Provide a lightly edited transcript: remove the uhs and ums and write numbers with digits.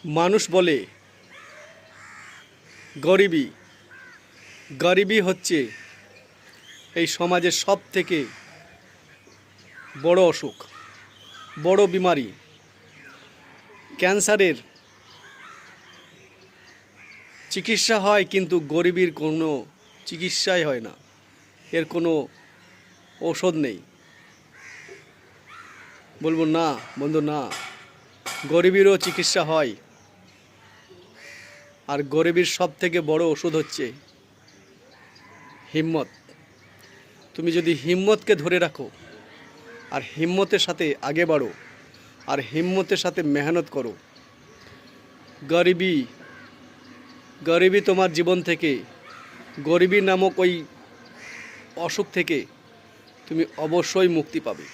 মানুষ বলে গরিবী গরিবী হচ্ছে এই সমাজের সব থেকে বড় অসুখ, বড় বিমারি। ক্যান্সারের চিকিৎসা হয়, কিন্তু গরিবীর কোনো চিকিৎসাই হয় না, এর কোনো ঔষধ নেই। বলবো না বন্ধু, না, গরিবীরও চিকিৎসা হয়। আর গরিবীর সব থেকে বড় ওষুধ হচ্ছে হিম্মত। তুমি যদি হিম্মতকে ধরে রাখো আর হিম্মতের সাথে আগে বাড়ো আর হিম্মতের সাথে মেহনত করো, গরিবী তোমার জীবন থেকে, গরিবী নামক ওই অসুখ থেকে তুমি অবশ্যই মুক্তি পাবে।